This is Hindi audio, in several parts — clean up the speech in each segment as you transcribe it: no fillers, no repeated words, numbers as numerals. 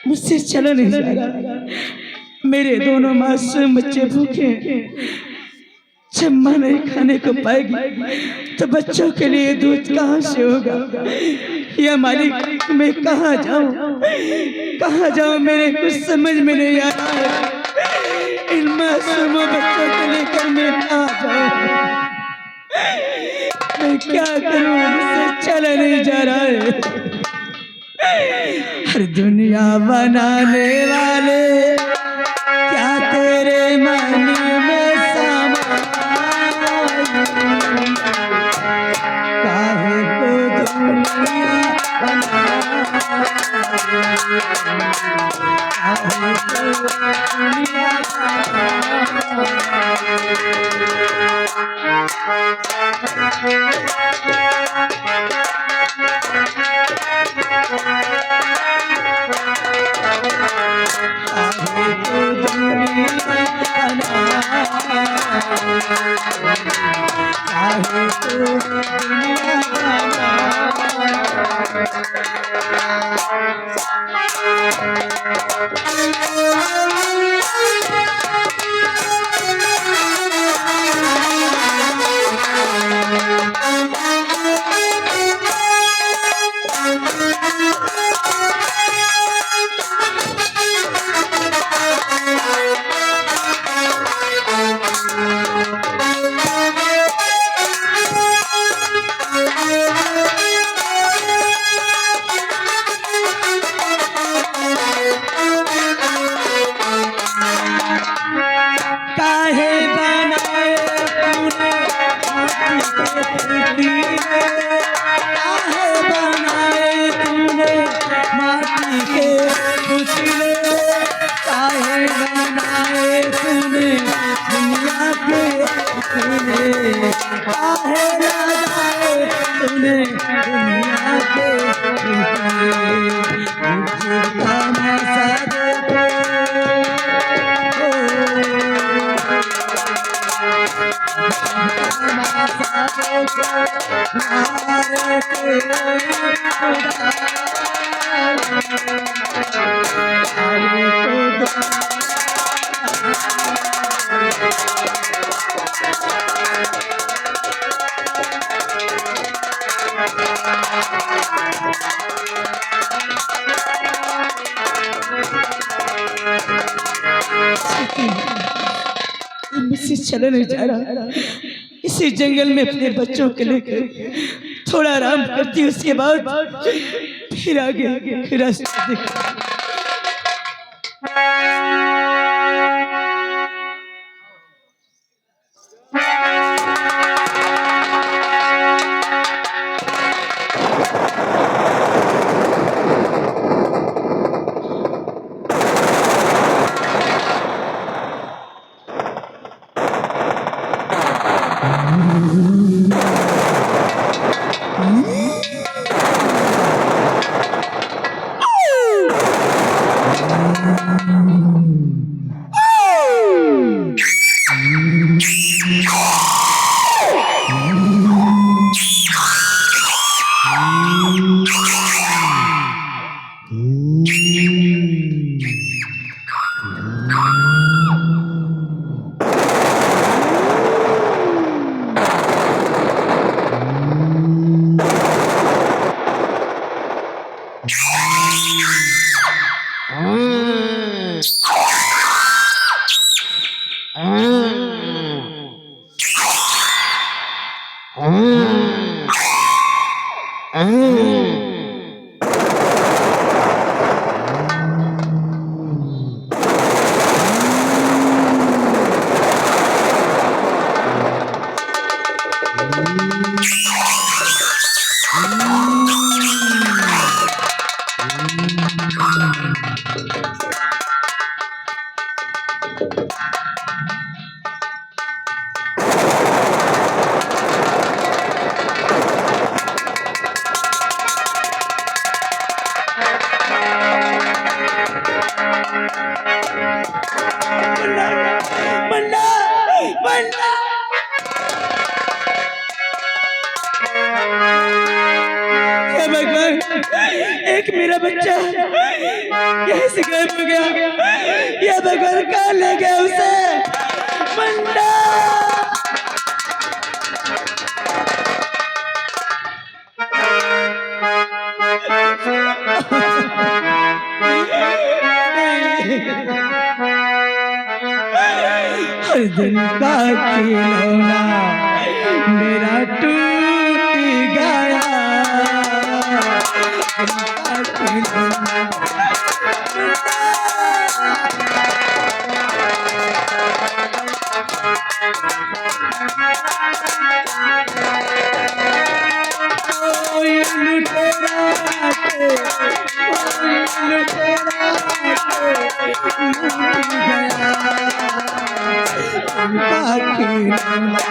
मुझसे चला नहीं जा रहा। मेरे दोनों मासूम बच्चे भूखे, जब माँ नहीं खाने को पाएगी तो बच्चों के लिए दूध कहाँ से होगा? या मालिक, मैं कहाँ जाऊँ? मेरे कुछ समझ में नहीं आ रहा है। इन मासूम बच्चों को लेकर मैं कहाँ जाऊँ? मैं क्या करूँ? मुझसे चला नहीं जा रहा है। हर दुनिया बनाने वाले क्या तेरे मन में समाए? काहे को दुनिया बनाए? काहे को दुनिया मुझसे चला नहीं जा रहा। इसी जंगल में अपने बच्चों के लेकर थोड़ा आराम करती, उसके बाद फिर आगे रास्ता देखा। हे भगवान, एक मेरा बच्चा कैसे गायब हो गया? या भगवान कहाँ ले गया उसे? मुन्ना हर दिन का खिलौना मेरा टूट गया। कोई लुटेरा के, कोई लुटेरा के लूट गया उनका खिलौना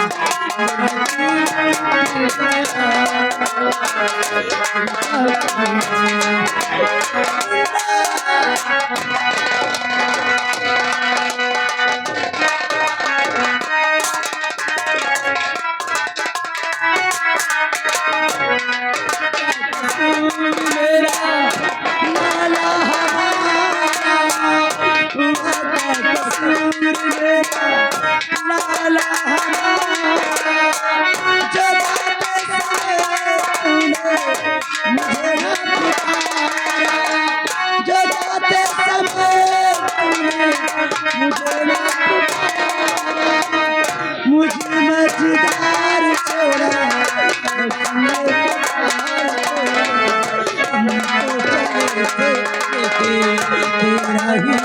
मुझे मजेदार छोड़ा तेरा ही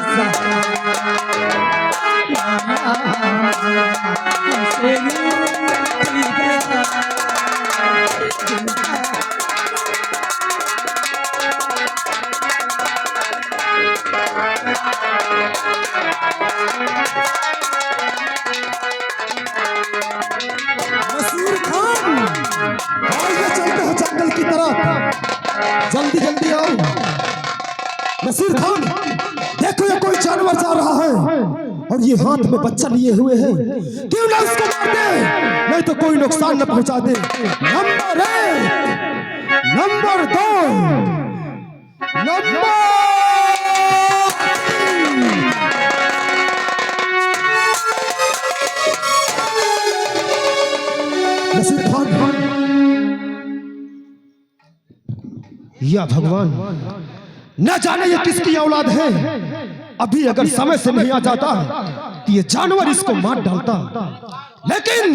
नसीर खान, आइए चलते हैं जंगल की तरफ, जल्दी जल्दी आओ। नसीर खान, देखो ये कोई जानवर जा रहा है और ये हाथ में बच्चा लिए हुए है, क्यों ना उसको मार दे, नहीं तो कोई नुकसान न पहुंचा दे। Number 1, number 2, number Nasir Khan, या भगवान, न जाने ये किसकी औलाद है। अभी अगर समय से नहीं आ जाता तो ये जानवर इसको मार डालता, लेकिन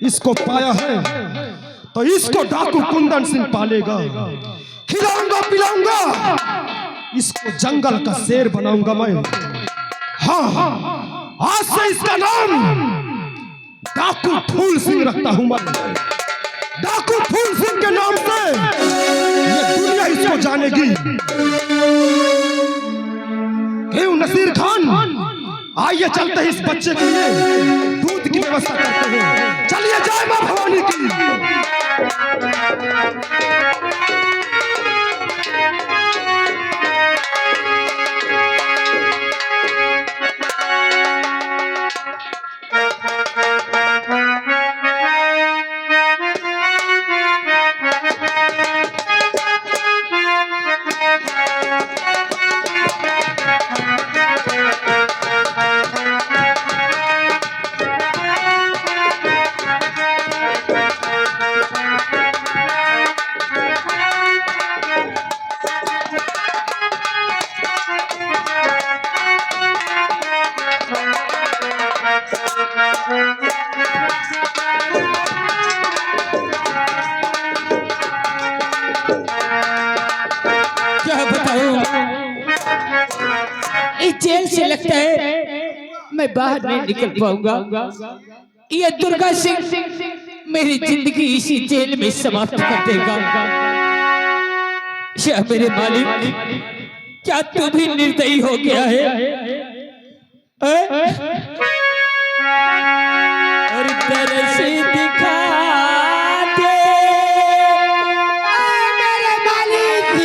इसको पाया है तो इसको डाकू कुंदन सिंह पालेगा। खिलाऊंगा पिलाऊंगा, इसको जंगल का शेर बनाऊंगा मैं। हाँ, आज से इसका नाम डाकू फूल सिंह रखता हूं मैं। डाकू फूल सिंह के नाम से ये दुनिया इसको जानेगी। क्यों नसीर खान, आइए चलते हैं इस बच्चे के लिए दूध की व्यवस्था करते हैं। चलिए, जय मां भवानी की। क्या बताऊं, इस जेल से लगता है मैं बाहर नहीं निकल पाऊंगा। ये दुर्गा सिंह मेरी जिंदगी इसी जेल में समाप्त कर देगा। या मेरे मालिक, क्या तू भी निर्दयी हो गया है? और तरस दिखा दे मेरे मालिक,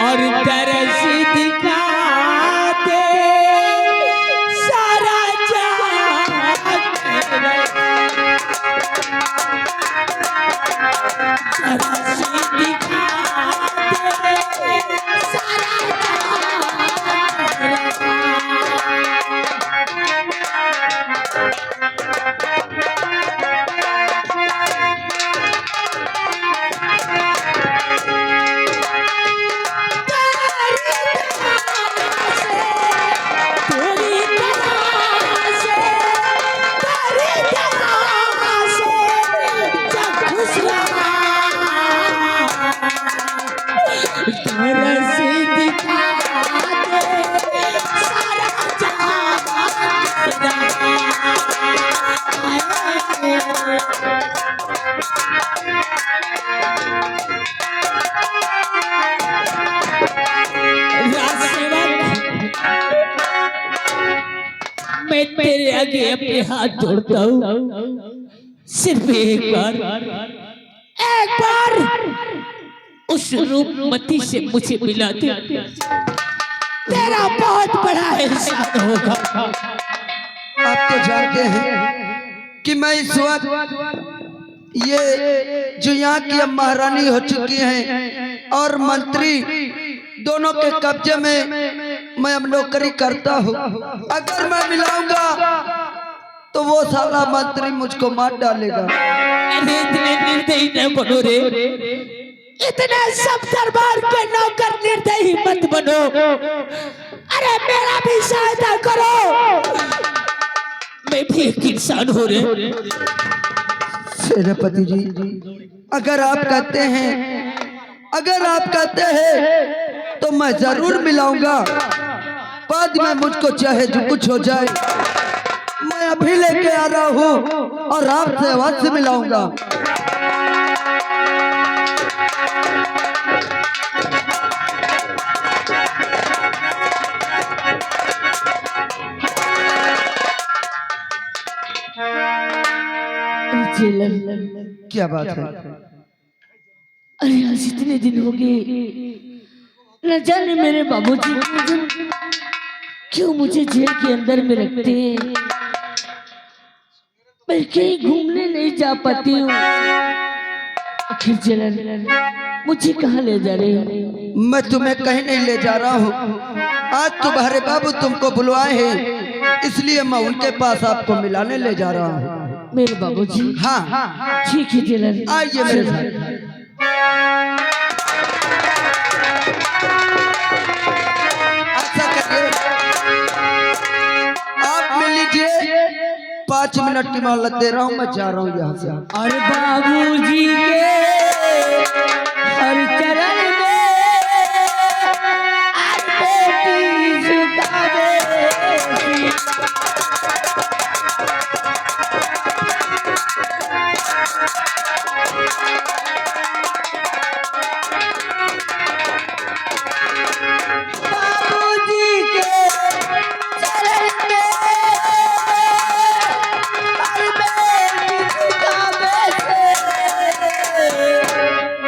और तरस दिखा दे आगे अपने हाथ जोड़ता हूँ, सिर्फ एक बार उस रूपमती से मुझे मिला दे, तेरा बहुत बड़ा एहसान होगा। आप तो जानते हैं कि मैं इस वक्त ये जो यहाँ की अब महारानी हो चुकी हैं और मंत्री दोनों के कब्जे में मैं अब नौकरी करता हूँ। अगर मैं मिलाऊंगा तो वो साला मंत्री मुझको मार डालेगा। अरे इतने निर्दयी न बनो रे, इतने सब दरबार के नौकर निर्दयी मत बनो। अरे मेरा भी सहायता करो, मैं भी एक इंसान हो रे। सेनापति जी, अगर आप कहते हैं तो मैं जरूर मिलाऊंगा। बाद में मुझको चाहे जो कुछ हो जाए, मैं अभी लेके आ रहा हूँ और आपसे अवश्य मिलाऊंगा। क्या बात है? अरे आज इतने दिन हो गए, न जाने मेरे बाबूजी क्यों मुझे जेल के अंदर में रखते हैं। मैं कहीं घूमने नहीं जा पाती हूँ। आखिर जलन मुझे कहाँ ले जा रहे हो? मैं तुम्हें कहीं नहीं ले जा रहा हूँ। आज तुम्हारे बाबू तुमको बुलवाए हैं, इसलिए मैं उनके पास आपको मिलाने ले जा रहा हूँ। मेरे बाबूजी? हाँ ठीक है जलन, आइए मेरे साथ। अच्छा करिए, आप मिल लीजिए। 5 मिनट की मोहलत दे रहा हूँ, मैं जा रहा हूँ यहाँ से। और बाबूजी के हर चरण में आज बेटी झुका दे। बाबूजी के चरण में हर बेटी झुका दे।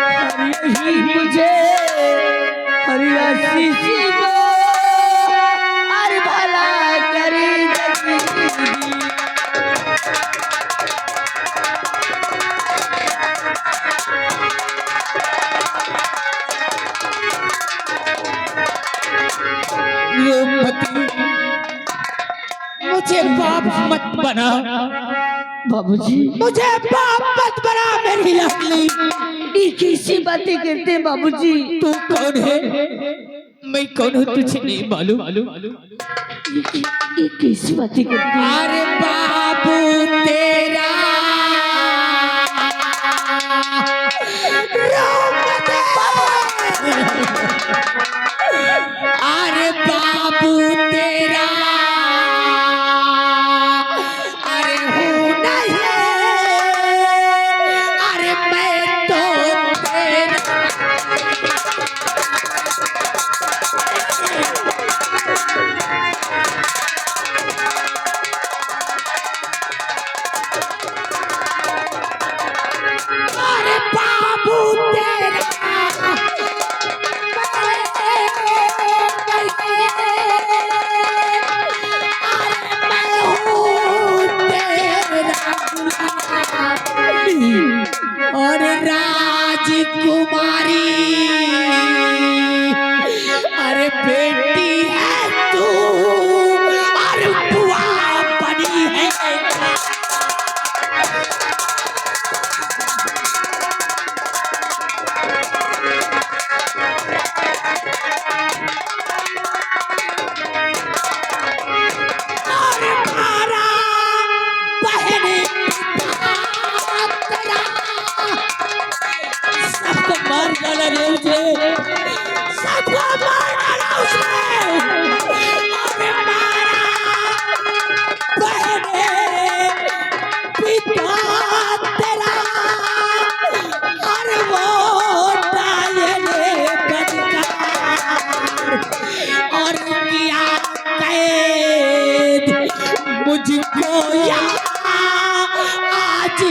हर यही मुझे हर आशीष को हर भला करी जगी। मुझे बाप मत बना बाबूजी, मुझे बाप मत बना मेरी लाडली। ये कैसी बातें करते हैं बाबूजी? तू कौन है? मैं कौन हूँ तुझे नहीं मालूम? ये कैसी बातें करते हैं? अरे बाबू तेरा अरे बाबू तेरा अरे हो नहीं, अरे मैं तो तेरा। अरे बाबू तेरा और राजकुमारी अरे बेटी है तू और बुआ बनी है। सबको मार डाला रे उसे, सबको मार डाला उसे।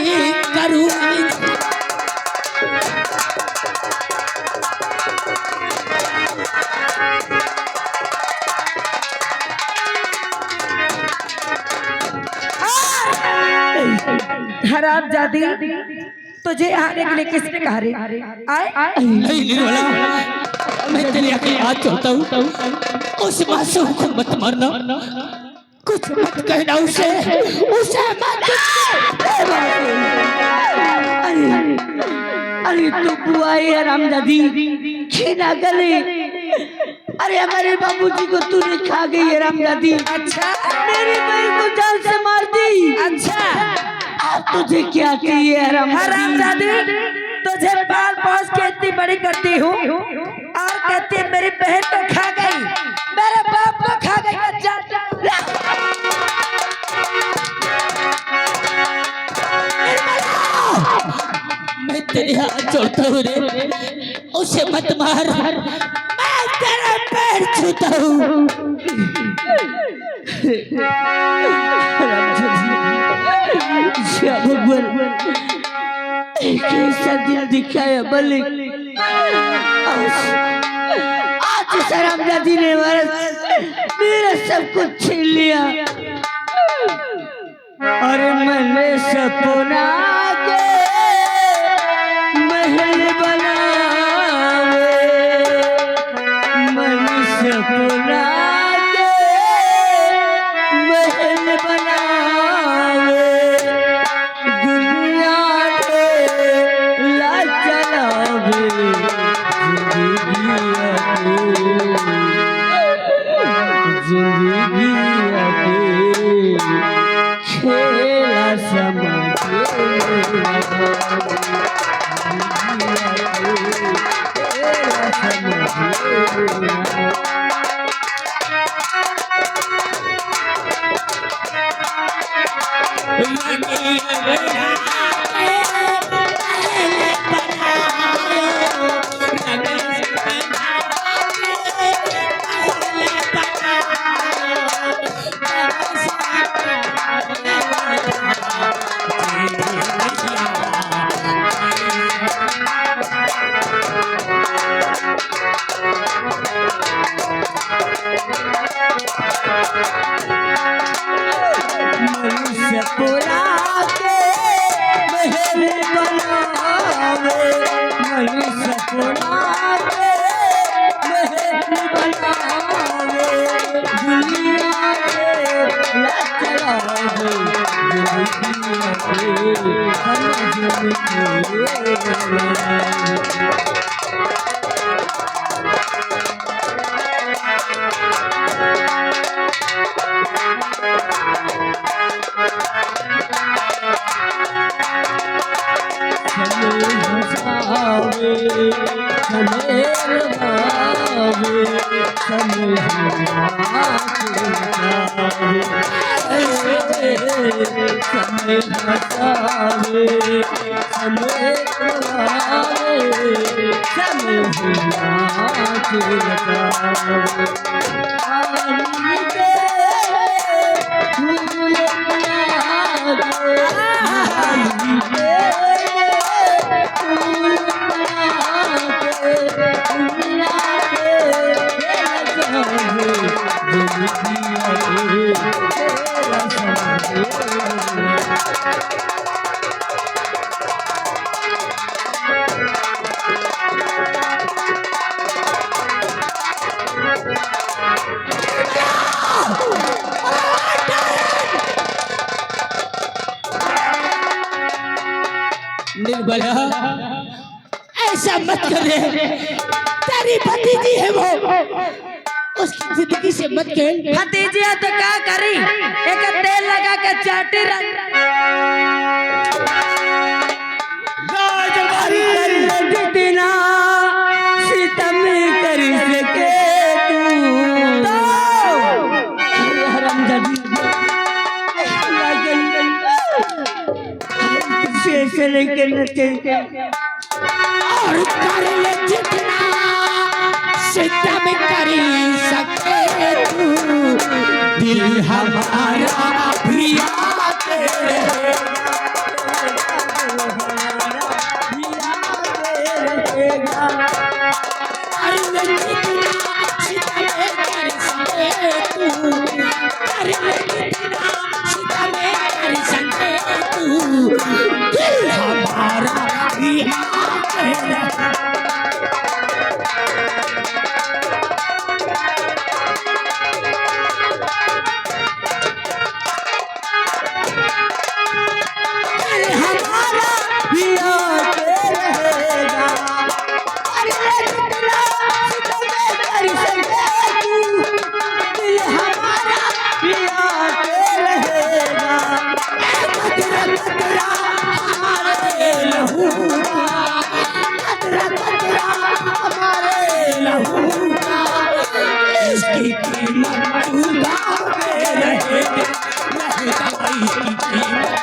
नहीं करूँगी। हरामजादी, तुझे आने के लिए किसने कहा रे? आए नहीं निर्मला, मैं तेरे आगे हाथ जोड़ता हूँ, उस मासूम को मत मारना, कुछ मत कहना उसे मत। अरे तू बुआई हरामजादी, खीना गले। अरे हमारे बाबूजी को तूने खा गई हरामजादी। अच्छा, मेरी बहन को जान से मार दी। अच्छा, अब तुझे क्या चाहिए हरामजादी? तुझे पाल पोस के इतनी बड़ी करती हूँ और कहती है मेरी बहन को खा गई, मेरे बाप को खा गई। मैं तेरे हाथ जोड़ता हूँ रे, उसे मत मार, मैं तेरा पैर छूता हूँ। भगवान एक ऐसा दिल दिखाया बल्ले, आज इस हरामजादी ने मेरा सब कुछ छीन लिया। अरे मैंने सपना के महल बनावे, मैंने सपना के महल बनावे, दुनिया के लाज चलावे, जिंदगी खेला समझे मनुष्य पुरा के महल बनावे, मनुष्य पुरा के महल बनावे, दुनिया के लाज चलावे, दुनिया के निर्मला, ऐसा मत करे, तेरी भतीजी है वो, उसकी जिंदगी से मत खेल। भतीजी है तो क्या करी, एक तेल लगा के चाटी रंग जितना सितम कर सके तू हरामजादी से लेकर और कर ले जितना सितम कर सके तू, दिल हमारा प्रिया तेरे दिल हमारा यहाँ तेरा। दिल हमारा यहाँ रहेगा। अरे जितना तुम्हें कर सके तू, दिल हमारा यहाँ रहेगा। कतरा कतरा हमारे लहू का, कतरा कतरा हमारे लहू का, इसकी कीमत चुकाते रहेगा, रहेगा इसकी कीमत।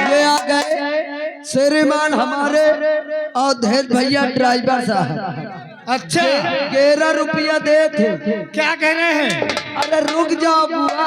ये आ गए श्रीमान हमारे अवधेश भैया ड्राइवर साहब। अच्छा 11 रुपया दे थे। क्या कह रहे हैं? अरे रुक जाओ बुआ।